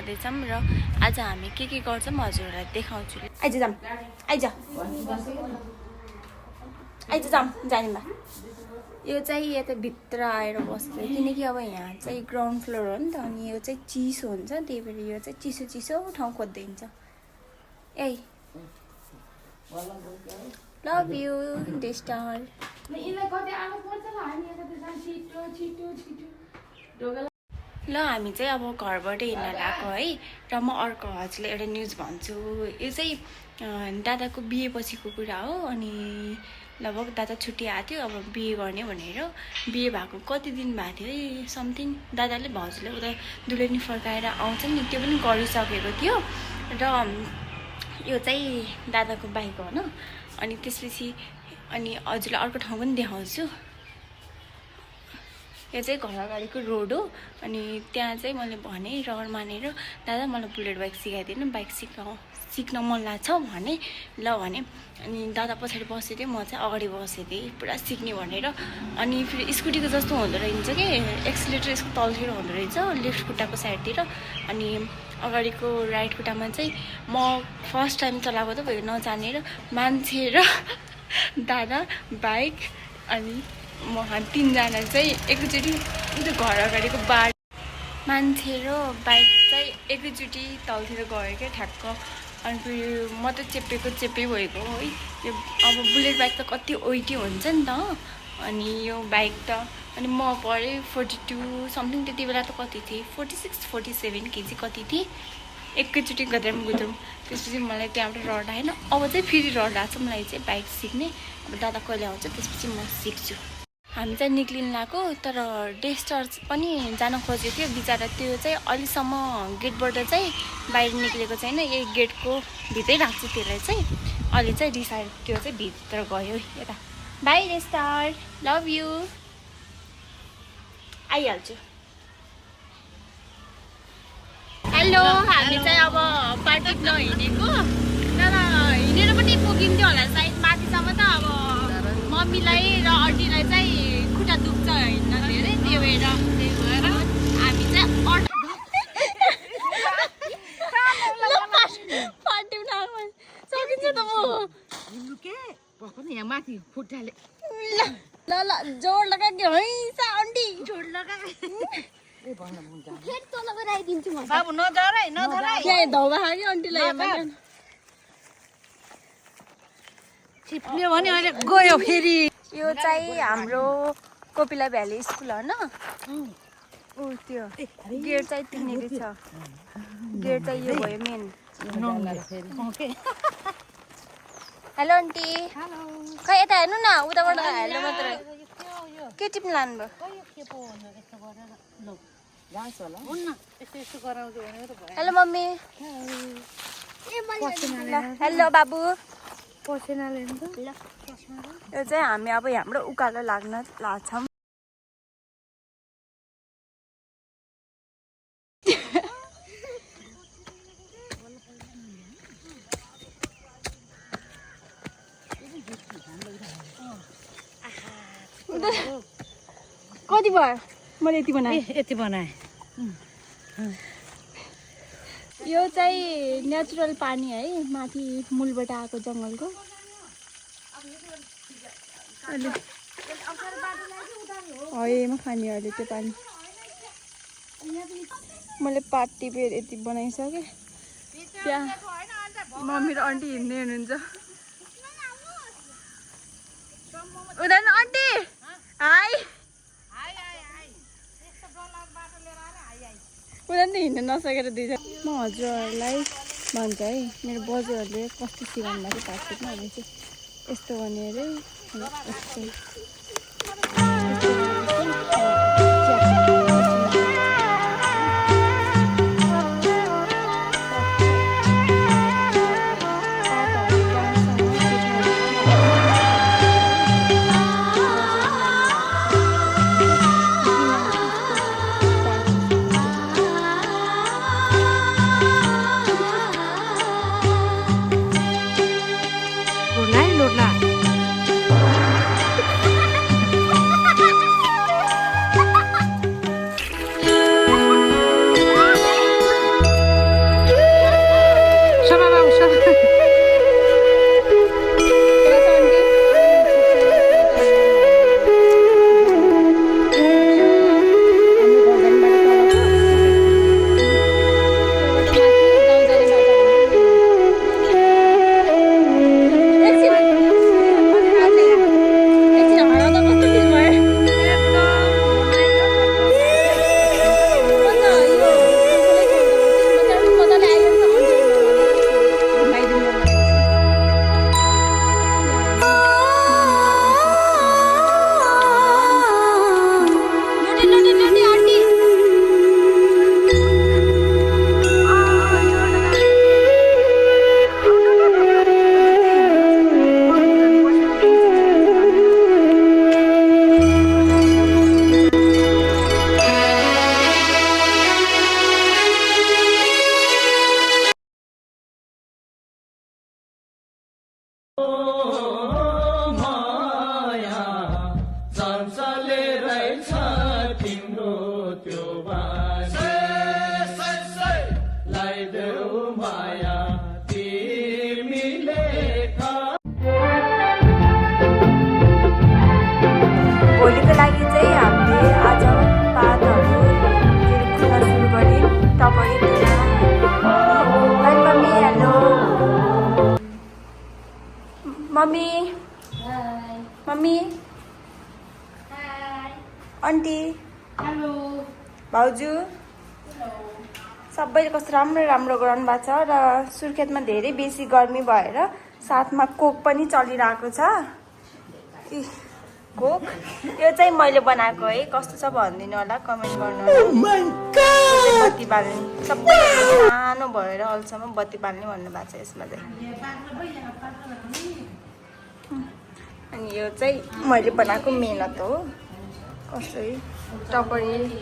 जाँदैछौँ र आज हामी के गर्छौँ हजुरहरूलाई देखाउँछु। आइज जाम आइज आइज जाम जानेमा यो चाहिँ यता भित्र आएर बस्छ किनकि अब यहाँ चाहिँ ग्राउन्ड फ्लोर हो नि त अनि यो चाहिँ चिसो हुन्छ त्यही भएर यो चाहिँ चिसो चिसो ठाउँ खोज्दै ए लभ यु डेस्टार ल हामी चाहिँ अब घरबाट हिँड्न लाग्यो है र म अर्को हजुरलाई एउटा न्युज भन्छु। यो चाहिँ दादाको बिहेपछिको कुरा हो अनि लगभग दादा छुट्टी आएको थियो अब बिहे गर्ने भनेर बिहे भएको कति दिन भएको थियो है समथिङ दादाले भाउजूले उता दुलैनी फर्काएर आउँछ नि त्यो पनि गरिसकेको थियो र यो चाहिँ दादाको बाइक हो न अनि त्यसपछि अनि हजुरलाई अर्को ठाउँ पनि देखाउँछु। यो चाहिँ घर अगाडिको रोड हो अनि त्यहाँ चाहिँ मैले भने रहर मानेर दादा मलाई बुलेट बाइक सिकाइदिनु बाइक सिक्न मन लाग्छ भने ल भने अनि दादा पछाडि बसेको थियो म चाहिँ अगाडि बसेको थिएँ पुरा सिक्ने भनेर अनि फेरि स्कुटीको जस्तो हुँदो रहेछ कि एक्सिलेटर यसको तलतिर हुँदो रहेछ लेफ्ट खुट्टाको साइडतिर अनि अगाडिको राइट खुट्टामा चाहिँ म फर्स्ट टाइम चलाएको त भयो नजानेर मान्छे र दादा बाइक अनि म तिनजना चाहिँ एकैचोटि घर अगाडिको बार मान्छे र बाइक चाहिँ एकैचोटि तलतिर गयो क्या ठ्याक्क अनि फेरि म त चेप्पै भएको है यो अब बुलेट बाइक त कति वेटी हुन्छ नि त अनि यो बाइक त अनि म पढेँ 42 समथिङ त्यति बेला त कति थिएँ 46 47 केजी कति थिएँ एकैचोटि गुद्रुम त्यसपछि मलाई त्यहाँबाट रड आएन अब चाहिँ फेरि रड आएको छ मलाई चाहिँ बाइक सिक्ने अब दादा कहिले आउँछ त्यसपछि म सिक्छु। हामी चाहिँ निक्लिन लाग्यो तर डेस्टर पनि जान खोजेको थियो बिचरा त्यो चाहिँ अहिलेसम्म गेटबाट चाहिँ बाहिर निक्लेको छैन यही गेटको भित्रै राख्छु त्यसलाई चाहिँ अहिले चाहिँ रिसाएर त्यो चाहिँ भित्र गयो यता बाई डेस्टर लभ यु आइहाल्छु। हेलो हामी चाहिँ अब पार्टी नहिँडेको तर हिँडेर पनि पुगिन्थ्यो होला सायद माथिसम्म त अब मम्मीलाई र आन्टीलाई चाहिँ खुट्टा दुख्छ हिँड्न धेरै त्यही भएर हामी चाहिँ सकिन्छ त म यहाँ माथि खुट्टाले ल ल जोड लगा के है आन्टी जोड लगा बाबु नधराइ त्यहाँ धौबा खायो आन्टीलाई छिप्ल्यो भने अहिले गयो फेरि यो चाहिँ हाम्रो कोपिला भ्याली स्कुल हो न ऊ त्यो गेट चाहिँ तिनीहरू छ गेट चाहिँ यो भयो मेन। हेलो आन्टी खै यता हेर्नु न उताबाट हेर्नु मात्रै के टिप्नु लानुभयो हेलो मम्मी हेलो बाबु यो चाहिँ हामी अब हाम्रो उकालो लाग्न लाग्छौँ। कति भयो मैले यति बनाएँ यो चाहिँ नेचुरल पानी है माथि मूलबाट आएको जङ्गलको हयमा खाने अहिले त्यो पानी मैले पात टिपेर यति बनाइसकेँ त्यहाँ मम्मी र आन्टी हिँड्ने हुनुहुन्छ उदान आन्टी हाई उनीहरू हिँड्न नसकेर दुईजना म हजुरहरूलाई भन्छ है मेरो बजूहरूले कस्तो सिकाउनु भएको पात टिप्न भने चाहिँ यस्तो गर्ने अरे भोलिको लागि चाहिँ हामीले आज पातहरू खुल्न सुरु गऱ्यौँ टपरीतिर। Mummy hello mummy mummy aunty hello भाउजू सबैले कस्तो राम्रो राम्रो गराउनु भएको छ र सुर्खेतमा धेरै बेसी गर्मी भएर साथमा कोक पनि चलिरहेको छ। कोक यो चाहिँ मैले बनाएको है, कस्तो छ भनिदिनु होला, कमेन्ट गर्नु होला। बत्ती बाल्ने सबै सानो भएर अहिलेसम्म बत्ती बाल्ने भन्नुभएको छ यसमा चाहिँ। अनि यो चाहिँ मैले बनाएको मेहनत हो, कसै टपरीहरू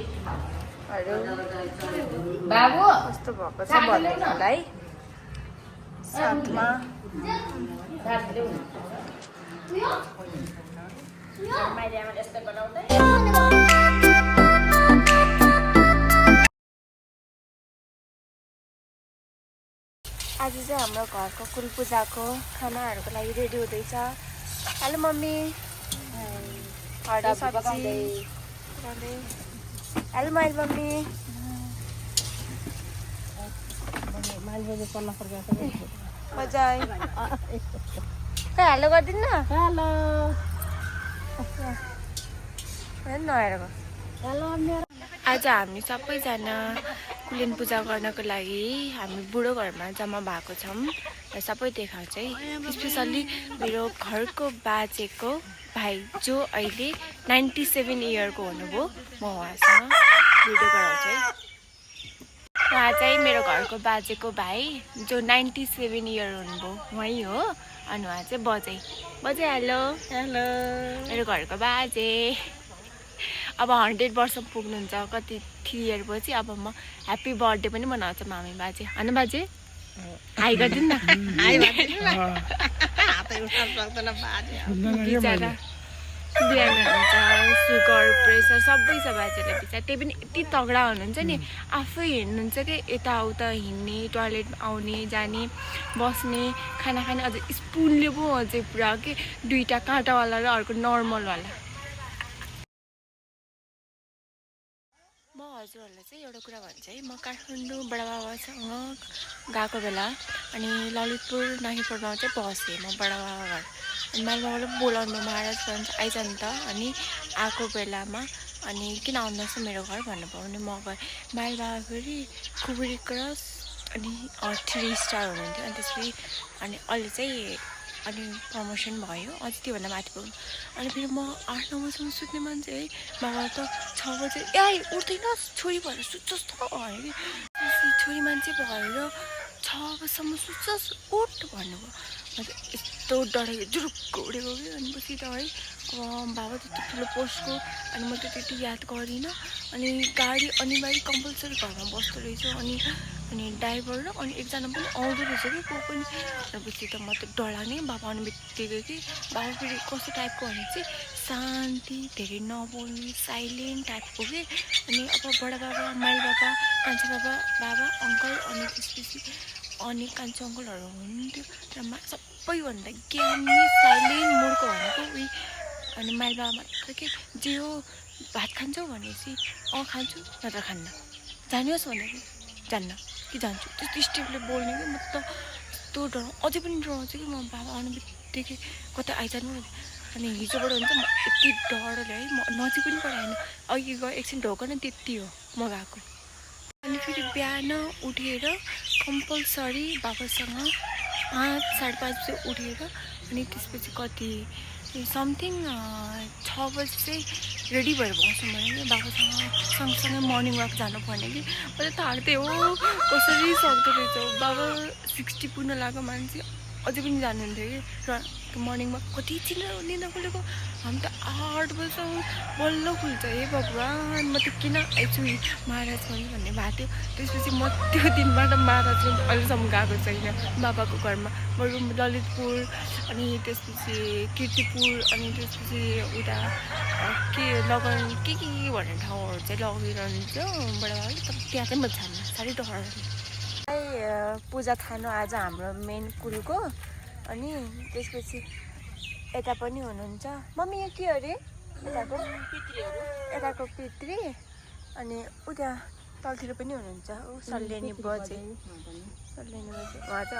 कस्तो भएको छ भनिदिनु होला है। साथमा आज चाहिँ हाम्रो घरको कुल पूजाको खानाहरूको लागि रेडी हुँदैछ। हेलो मम्मी हरियो सब्जी। हेलो माइल मम्मी मजा आयो। खै हेलो गरिदिनु न। हेलो आज हामी सबैजना कुलेन पूजा गर्नको लागि हामी बुढो घरमा जम्मा भएको छौँ र सबै देखाउँछ है। स्पेसल्ली मेरो घरको बाजेको भाइ जो अहिले 97 इयरको हुनुभयो, म उहाँसँग भिडियो गराउँछु है। उहाँ चाहिँ मेरो घरको बाजेको भाइ जो 97 इयर हुनुभयो उहाँ हो। अनि उहाँ चाहिँ बजे हेलो हेलो मेरो घरको बाजे। अब 100 वर्ष पुग्नुहुन्छ कति 3 इयर पछि। अब म ह्याप्पी बर्थडे पनि मनाउँछ मामी बाजे। होइन बाजे हाई गरिदिनु न। बिचरा बिहान हुन्छ, सुगर प्रेसर सबै छ बाजेलाई बिचरा। त्यही पनि यति तगडा हुनुहुन्छ नि, आफै हिँड्नुहुन्छ कि यताउता हिँड्ने, टोयलेट आउने जाने बस्ने खाना खाने, अझ स्पुनले पो अझै पुरा के 2टा काँटावाला र अर्को नर्मलवाला। म हजुरहरूलाई चाहिँ एउटा कुरा भन्छ है, म काठमाडौँ बडाबाबासँग गएको बेला अनि ललितपुर नागीपुरमा चाहिँ बसेँ म बडाबाबा घर। अनि माइलबाबाले बोलाउनु महाराज भन्छ आइजानु त। अनि आएको बेलामा अनि किन आउनुहोस् मेरो घर भन्नुभयो। अनि म गएँ। माइलबाबा फेरि खुकुरी क्रस अनि 3 स्टार हुनुहुन्थ्यो। अनि त्यसपछि अनि अहिले चाहिँ अनि प्रमोसन भयो, अझ त्योभन्दा माथि पुग्नु। अनि फेरि म 8-9 बजीसम्म सुत्ने मान्छे है, बाबा त 6 बजे ए उठ्दैनस् छोरी भएर सुत्छस् त अरे छोरी मान्छे भएर 6 बजीसम्म सुत्छस् उठ भन्नुभयो। म त यस्तो डराएको जुरुक्क उडेको कि। अनि पछि त है अब बाबा त्यति ठुलो पोस्टको अनि म त त्यति याद गरिनँ। अनि गाडी अनिवार्य कम्पलसरी घरमा बस्दो रहेछ। अनि ड्राइभर र अनि एकजना पनि आउँदो रहेछ कि को पनि। पछि त म त डराने बाबा आउने बित्तिकै कि। बाबा फेरि कस्तो टाइपको भने चाहिँ शान्ति, धेरै नबोल्ने, साइलेन्ट टाइपको के। अनि अब बडा बाबा, माइल बाबा, कान्छा बाबा, बाबा, अङ्कल अनि त्यसपछि अनि कान्छो अङ्कलहरू हुनुहुन्थ्यो र सबैभन्दा ज्ञानी साइलेन्ट मूर्ख भनेको उही अनि माइल बाबा मात्र के जे हो भात खान्छौ भनेपछि खान्छु नत्र खान्न जानुहोस् भनेपछि जान्न कि जान्छु त्यस्तो स्टेपले बोल्ने कि म त यस्तो अझै पनि डराउँछु कि म बाबा आउने बित्तिकै कतै आइजानु अनि हिजोबाट हुन्छ म यति डरले है म नजिक पनि गराएन अघि गयो एकछिन ढोका न त्यति हो म गएको अनि फेरि बिहान उठेर कम्पलसरी बाबासँग 5:30 बजे उठेर अनि त्यसपछि कति समथिङ 6 बजी चाहिँ रेडी भएर बस्नु भने कि बाबासँग सँगसँगै मर्निङ वाक जानुपर्ने कि मैले थाल्थेँ हो कसरी सक्दो रहेछ बाबा 60 पुग्न लागेको मान्छे अझै पनि जानुहुन्थ्यो कि र मर्निङ वाक कति निदा खुलेको हामी त 8 बजी बल्ल खुल्छ हे भगवान् म त किन आइछु महाराजगञ्ज भन्ने भएको थियो त्यसपछि म त्यो दिनबाट महाराजगञ्ज अहिलेसम्म गएको छैन बाबाको घरमा बरु ललितपुर अनि त्यसपछि कीर्तिपुर अनि त्यसपछि उता के लगन के भन्ने ठाउँहरू चाहिँ लगिरहन्छ बडाबाले तर त्यहाँ चाहिँ म जान्न साह्रै डर पूजा खानु आज हाम्रो मेन कुलको अनि त्यसपछि यता पनि हुनुहुन्छ मम्मी यो के अरे यताको पितृ अनि उता तलतिर पनि हुनुहुन्छ सल्लेनी बजे उहाँ त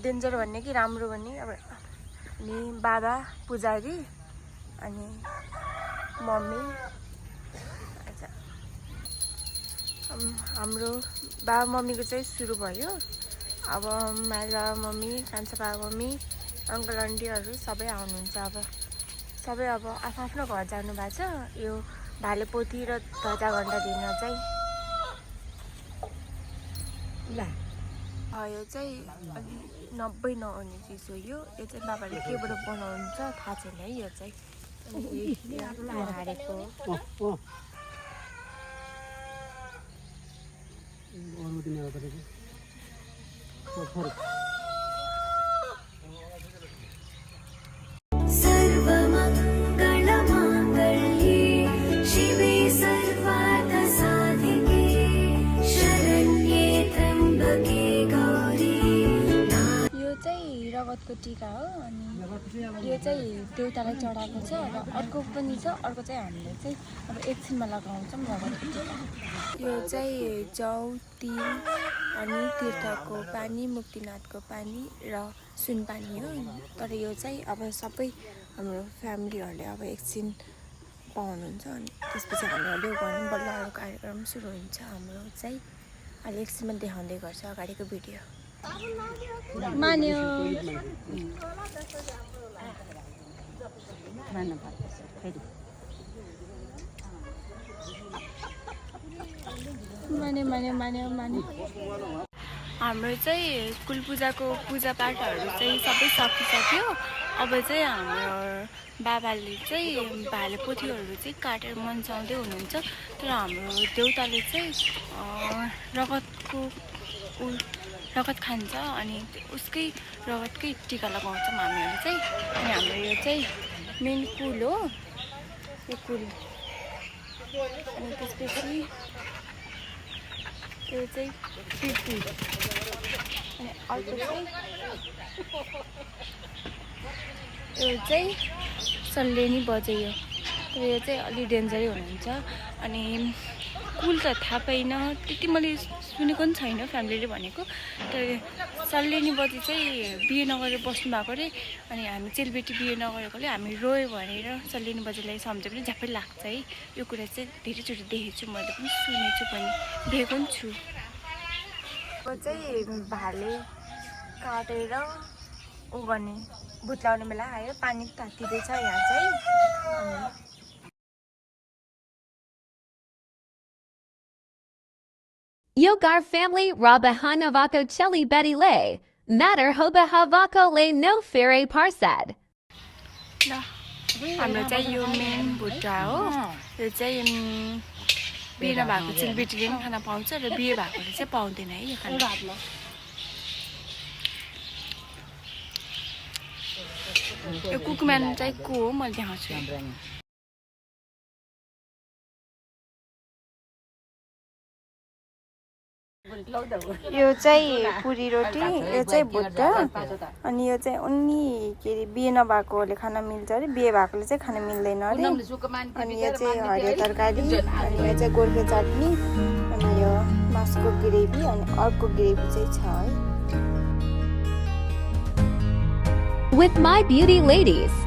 डेन्जर भन्ने कि राम्रो भन्ने अब अनि बाबा पुजारी अनि मम्मी हाम्रो बाबा मम्मीको चाहिँ सुरु भयो अब माइला मम्मी कान्छा बाबा मम्मी अङ्कल आन्टीहरू सबै आउनुहुन्छ अब सबै अब आफ्नो घर जानु भएको छ यो भालेपोती र ध्वजा घण्टा दिन चाहिँ ल यो चाहिँ अलि 90 नहुने चिज हो यो चाहिँ बाबाले केबाट बनाउनुहुन्छ थाहा छैन है यो चाहिँ हारेको रगतको टिका हो अनि यो चाहिँ देउतालाई चढाएको छ र अर्को पनि छ अर्को चाहिँ हामीले चाहिँ अब एकछिनमा लगाउँछौँ रगतको टिका यो चाहिँ जौ तिल अनि तीर्थको पानी मुक्तिनाथको पानी र सुनपानी हो तर यो चाहिँ अब सबै हाम्रो फ्यामिलीहरूले अब एकछिन पाउनुहुन्छ अनि त्यसपछि हाम्रो देउघरमा बल्ल अरू कार्यक्रम सुरु हुन्छ हाम्रो चाहिँ अहिले एकछिनमा देखाउँदै गर्छ अगाडिको भिडियो मान्यो हाम्रो चाहिँ कुल पूजाको पूजापाठहरू चाहिँ सबै सकिसक्यो अब चाहिँ हाम्रो बाबाले चाहिँ भालेपोथीहरू चाहिँ काटेर मन्साउँदै हुनुहुन्छ तर हाम्रो देउताले चाहिँ रगत खान्छ अनि उसकै रगतकै टिका लगाउँछौँ हामीहरू चाहिँ अनि हाम्रो यो चाहिँ मेन कुल हो यो कुल अनि त्यसपछि यो चाहिँ पितृ अनि अर्को चाहिँ यो चाहिँ सल्लेनी बजे यो तर यो चाहिँ अलि डेन्जरै हुनुहुन्छ अनि कुल त थाहा पाइन त्यति मैले सुनेको पनि छैन फ्यामिलीले भनेको तर सल्लेनी बजे चाहिँ बिहे नगरेर बस्नु भएको अरे अनि हामी चेलीबेटी बिहे नगरेकोले हामी रोयो भनेर सल्लेनी बजेलाई सम्झे पनि झ्याप्पै लाग्छ है यो कुरा चाहिँ धेरैचोटि देखेको छु मैले पनि सुनेको छु पनि देखेको पनि छु अब चाहिँ भाले काटेर उ गर्ने भुत्लाउने बेला आयो पानी तातिँदैछ यहाँ चाहिँ Yogar family Rabahanavako Cheli Betty Le, Matter Hoba Havako Le No Fere Parsad. हाम्रो चाहिँ यो मेन भुट्टा हो यो चाहिँ बिहे नभएको चेलीबेटीले पनि खाना पाउँछ र बिहे भएकोले चाहिँ पाउँदैन है यो खाना यो कुकम्यान चाहिँ को हो मैले देखाउँछु यो चाहिँ पुरी रोटी, यो चाहिँ भुट्टा, अनि यो चाहिँ उनी के अरे बिहे नभएकोले खान मिल्छ अरे, बिहे भएकोले चाहिँ खान मिल्दैन अरे। अनि यो चाहिँ हरियो तरकारी, अनि यो चाहिँ गोर्खे चटनी, अनि यो मासुको ग्रेभी, अनि अर्को ग्रेभी चाहिँ छ है। With my beauty ladies.